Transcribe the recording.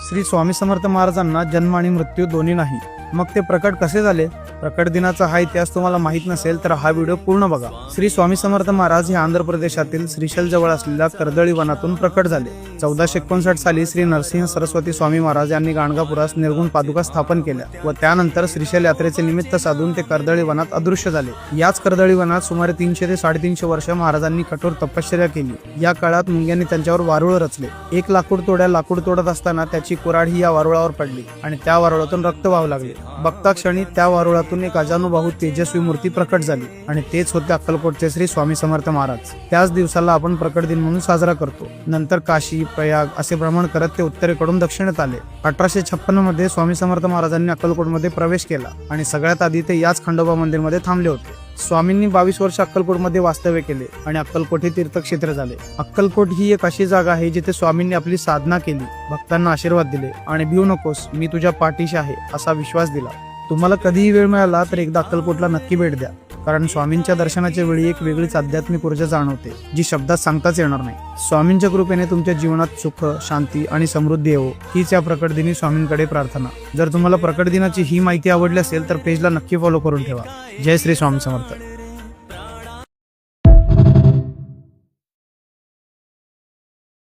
श्री स्वामी समर्थ महाराजांना जन्म आणि मृत्यू दोन्ही नाही, मग ते प्रकट कसे झाले? प्रकट दिनाचा हा इतिहास तुम्हाला माहित नसेल तर हा व्हिडिओ पूर्ण बघा. श्री स्वामी समर्थ महाराज हे आंध्र प्रदेशातील श्रीशैल जवळ असलेल्या कर्दळी वनातून प्रकट झाले. 1459 साली श्री नरसिंह सरस्वती स्वामी महाराज यांनी गाणगापुरास निर्गुण पादुका स्थापन केल्या व त्यानंतर श्रीशैल यात्रेचे निमित्त साधून ते कर्दळी वनात अदृश्य झाले. याच कर्दळी वनात सुमारे 300 ते 350 वर्ष महाराजांनी कठोर तपश्चर्या केली. या काळात मुंग्यांनी त्यांच्यावर वारुळ रचले. एक लाकूड तोडत असताना त्याची कुऱ्हाड ही या वारुळावर पडली आणि त्या वारुळातून रक्त वाहू लागले. बघता क्षणी त्या वारुळातून एक अजानुबाहू तेजस्वी मूर्ती प्रकट झाली आणि तेच होते अक्कलकोटचे श्री स्वामी समर्थ महाराज. त्याच दिवसाला आपण प्रकट दिन म्हणून साजरा करतो. नंतर काशी, प्रयाग असे भ्रमण करत ते उत्तरेकडून दक्षिणेत आले. 1856 मध्ये स्वामी समर्थ महाराजांनी अक्कलकोटमध्ये प्रवेश केला आणि सगळ्यात आधी ते याच खंडोबा मंदिरमध्ये थांबले होते. स्वामींनी 22 वर्ष अक्कलकोटमध्ये वास्तव्य केले आणि अक्कलकोट हे तीर्थक्षेत्र झाले. अक्कलकोट ही एक अशी जागा आहे जिथे स्वामींनी आपली साधना केली, भक्तांना आशीर्वाद दिले आणि भिवू नकोस, मी तुझ्या पाठीशी आहे असा विश्वास दिला. तुम्हाला कधीही वेळ मिळाला तर एकदा अक्कलकोटला नक्की भेट द्या, कारण स्वामींच्या दर्शनाच्या वेळी एक वेगळीच आध्यात्मिक ऊर्जा जाणवते जी शब्दात सांगताच येणार नाही. स्वामींच्या कृपेने तुमच्या जीवनात सुख, शांती आणि समृद्धी येवो हीच या प्रकट दिनी स्वामींकडे प्रार्थना. जर तुम्हाला प्रकट दिनाची ही माहिती आवडली असेल तर पेजला नक्की फॉलो करून ठेवा. जय श्री स्वामी समर्थ.